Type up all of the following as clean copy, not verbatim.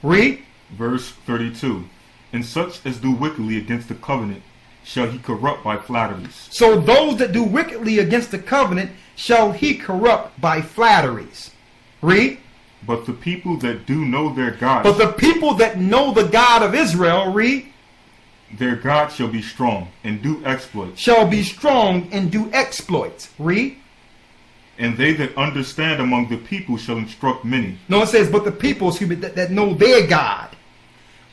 Read. Verse 32. And such as do wickedly against the covenant shall he corrupt by flatteries. So those that do wickedly against the covenant shall he corrupt by flatteries. Read. But the people that do know their God, But the people that know the God of Israel, read, their God shall be strong and do exploits. shall be strong and do exploits. Read. And they that understand among the people shall instruct many. No, it says, but the people, excuse me, that know their God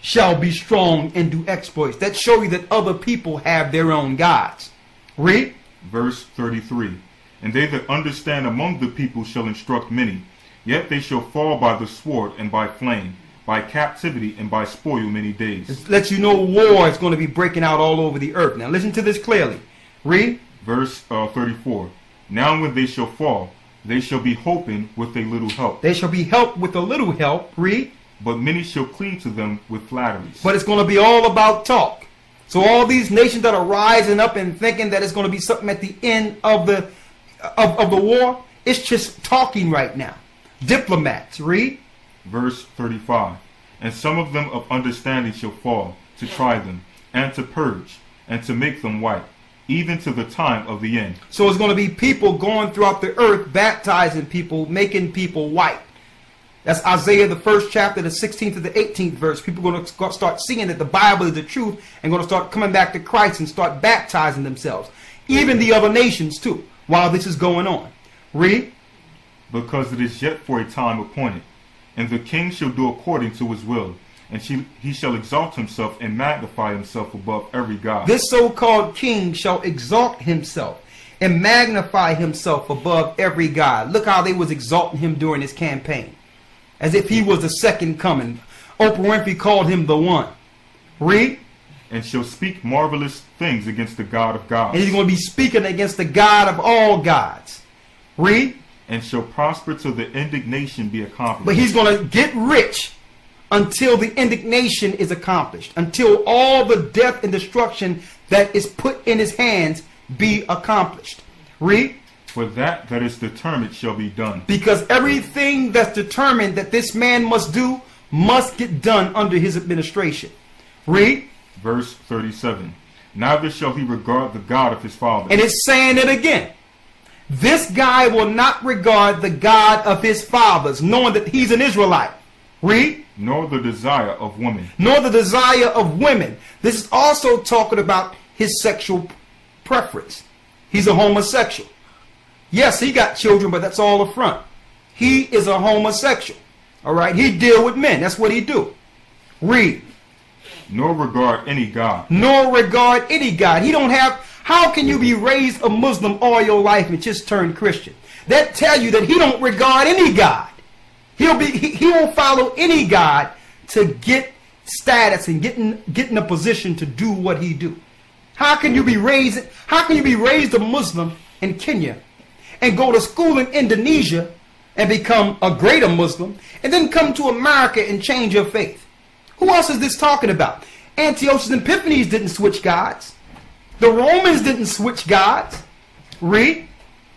shall be strong and do exploits. That show you that other people have their own gods. Read. Verse 33. And they that understand among the people shall instruct many. Yet they shall fall by the sword and by flame, by captivity and by spoil many days. It lets you know war is going to be breaking out all over the earth. Now listen to this clearly. Read. Verse 34. Now when they shall fall, they shall be hoping with a little help. They shall be helped with a little help. Read. But many shall cling to them with flatteries. But it's going to be all about talk. So all these nations that are rising up and thinking that it's going to be something at the end of the war, it's just talking right now. Diplomats. Read. Verse 35. And some of them of understanding shall fall, to try them, and to purge, and to make them white, even to the time of the end. So it's going to be people going throughout the earth, baptizing people, making people white. That's Isaiah, the 1st chapter, the 16th to the 18th verse. People are going to start seeing that the Bible is the truth and going to start coming back to Christ and start baptizing themselves. Even the other nations too, while this is going on. Read. Because it is yet for a time appointed, and the king shall do according to his will, and he shall exalt himself and magnify himself above every god. This so-called king shall exalt himself and magnify himself above every god. Look how they was exalting him during his campaign, as if he was the second coming. Oprah Winfrey called him the one. Read. And shall speak marvelous things against the God of gods. And he's going to be speaking against the God of all gods. Read. And shall prosper till the indignation be accomplished. But he's going to get rich until the indignation is accomplished, until all the death and destruction that is put in his hands be accomplished. Read. For that is determined shall be done. Because everything that's determined that this man must do must get done under his administration. Read. Verse 37. Neither shall he regard the God of his fathers. And it's saying it again. This guy will not regard the God of his fathers, knowing that he's an Israelite. Read. Nor the desire of women. Nor the desire of women. This is also talking about his sexual preference. He's a homosexual. Yes, he got children, but that's all a front. He is a homosexual. All right. He deal with men. That's what he do. Read. Nor regard any God. Nor regard any God. He don't have. How can you be raised a Muslim all your life and just turn Christian? That tell you that he don't regard any God. He won't follow any God to get status and get in a position to do what he do. How can you be raised a Muslim in Kenya and go to school in Indonesia and become a greater Muslim and then come to America and change your faith? Who else is this talking about? Antiochus Epiphanes didn't switch gods. The Romans didn't switch gods. Read.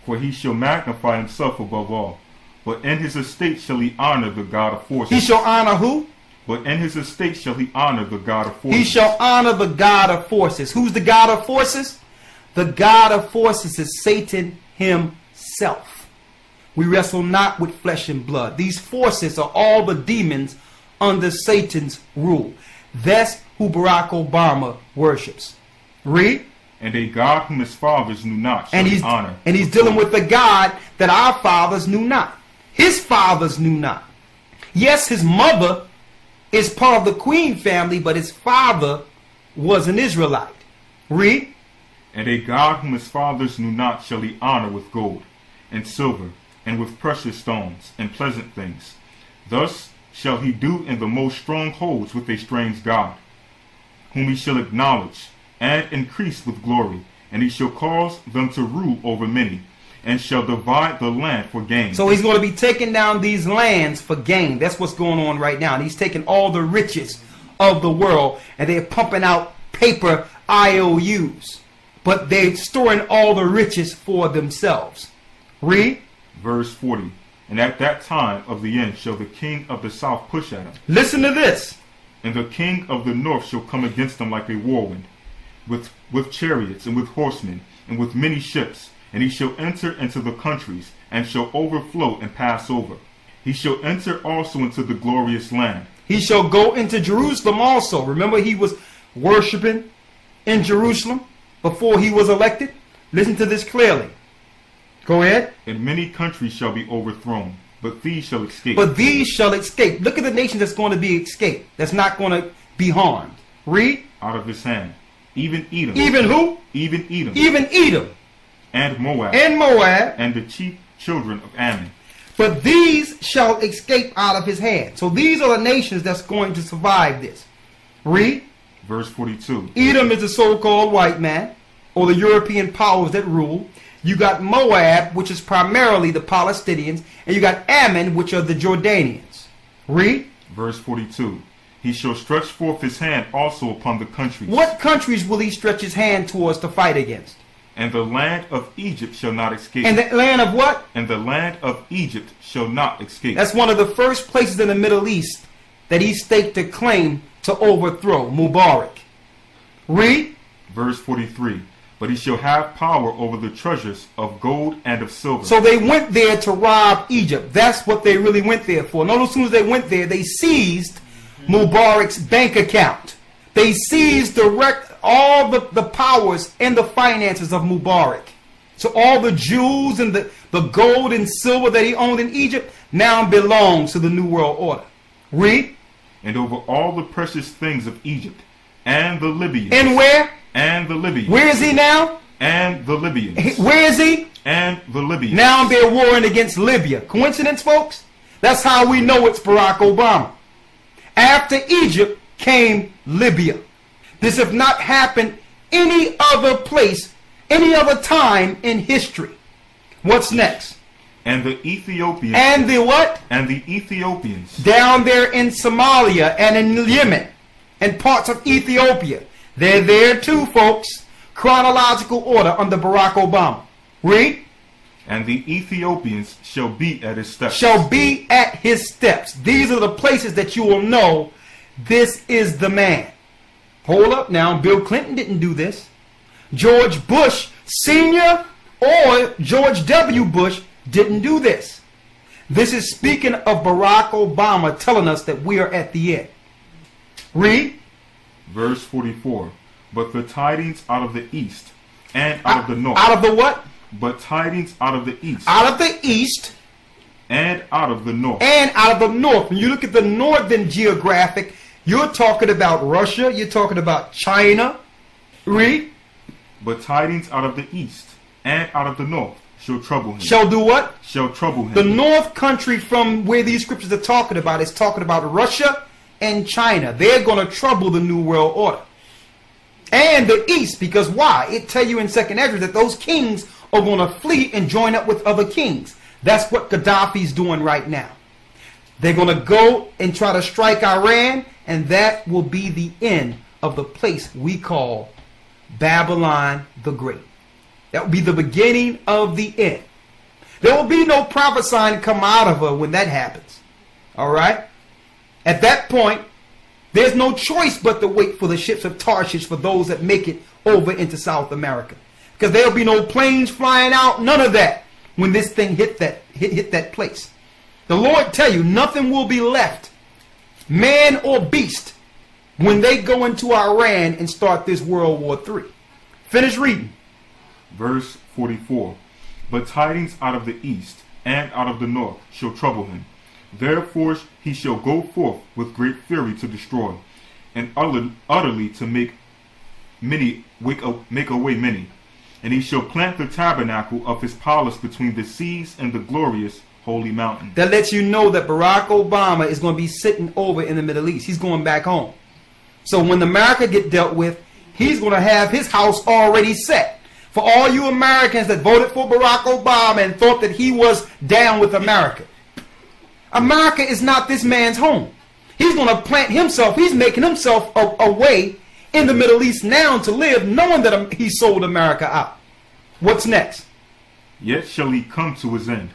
For he shall magnify himself above all. But in his estate shall he honor the God of forces. He shall honor who? But in his estate shall he honor the God of forces. He shall honor the God of forces. Who's the God of forces? The God of forces is Satan himself. We wrestle not with flesh and blood. These forces are all the demons under Satan's rule. That's who Barack Obama worships. Read. And a God whom his fathers knew not shall he honor. And he's dealing with the God that our fathers knew not. His fathers knew not. Yes, his mother is part of the Queen family, but his father was an Israelite. Read. And a God whom his fathers knew not shall he honor with gold and silver and with precious stones and pleasant things. Thus shall he do in the most strongholds with a strange God, whom he shall acknowledge and increase with glory, and he shall cause them to rule over many, and shall divide the land for gain. So he's going to be taking down these lands for gain. That's what's going on right now. And he's taking all the riches of the world, and they're pumping out paper IOUs, but they're storing all the riches for themselves. Read. Verse 40. And at that time of the end shall the king of the south push at him. Listen to this. And the king of the north shall come against him like a whirlwind, with chariots and with horsemen, and with many ships. And he shall enter into the countries, and shall overflow and pass over. He shall enter also into the glorious land. He shall go into Jerusalem also. Remember, he was worshiping in Jerusalem before he was elected. Listen to this clearly. Go ahead. And many countries shall be overthrown, but these shall escape. But these shall escape. Look at the nation that's going to be escaped. That's not going to be harmed. Read. Out of his hand. Even Edom. Even who? Even Edom. Even Edom. And Moab. And Moab. And the chief children of Ammon. But these shall escape out of his hand. So these are the nations that's going to survive this. Read. Verse 42. Edom is the so-called white man, or the European powers that rule. You got Moab, which is primarily the Palestinians, and you got Ammon, which are the Jordanians. Read. Verse 42. He shall stretch forth his hand also upon the countries. What countries will he stretch his hand towards to fight against? And the land of Egypt shall not escape. And the land of what? And the land of Egypt shall not escape. That's one of the first places in the Middle East that he staked a claim to overthrow, Mubarak. Read. Verse 43. But he shall have power over the treasures of gold and of silver. So they went there to rob Egypt. That's what they really went there for. Notice as soon as they went there, they seized Mubarak's bank account. They seized all the powers and the finances of Mubarak. So all the jewels and the gold and silver that he owned in Egypt now belongs to the New World Order. Read. And over all the precious things of Egypt and the Libyans. And where? And the Libyans. Where is he now? And the Libyans. Where is he? And the Libyans. Now they're warring against Libya. Coincidence, folks? That's how we know it's Barack Obama. After Egypt came Libya. This has not happened any other place, any other time in history. What's next? And the Ethiopians. And the what? And the Ethiopians. Down there in Somalia and in Yemen and parts of Ethiopia. They're there too, folks. Chronological order under Barack Obama. Read. And the Ethiopians shall be at his steps. Shall be at his steps. These are the places that you will know this is the man. Hold up now. Bill Clinton didn't do this. George Bush Sr. or George W. Bush didn't do this. This is speaking of Barack Obama telling us that we are at the end. Read. Verse 44. But the tidings out of the east and out of the north. Out of the what? But tidings out of the east. Out of the east. And out of the north. And out of the north. When you look at the northern geographic, you're talking about Russia. You're talking about China. Read. But tidings out of the east and out of the north shall trouble him. Shall do what? Shall trouble him. The north country from where these scriptures are talking about is talking about Russia and China. They're going to trouble the New World Order. And the east, because why? It tell you in 2nd Ezra that those kings are going to flee and join up with other kings. That's what Gaddafi's doing right now. They're going to go and try to strike Iran, and that will be the end of the place we call Babylon the Great. That will be the beginning of the end. There will be no prophesying come out of her when that happens. All right? At that point, there's no choice but to wait for the ships of Tarshish for those that make it over into South America. Because there'll be no planes flying out, none of that, when this thing hit that place. The Lord tell you, nothing will be left, man or beast, when they go into Iran and start this World War III. Finish reading. Verse 44. But tidings out of the east and out of the north shall trouble him. Therefore he shall go forth with great fury to destroy, and utterly to make away many. And he shall plant the tabernacle of his palace between the seas and the glorious holy mountain. That lets you know that Barack Obama is going to be sitting over in the Middle East. He's going back home. So when America get dealt with, he's going to have his house already set. For all you Americans that voted for Barack Obama and thought that he was down with America. America is not this man's home. He's going to plant himself. He's making himself away in the Middle East now to live, knowing that he sold America out. What's next? Yet shall he come to his end,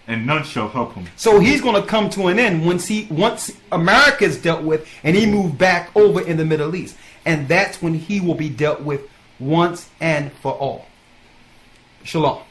and none shall help him. So he's going to come to an end once America is dealt with, and he moved back over in the Middle East. And that's when he will be dealt with once and for all. Shalom.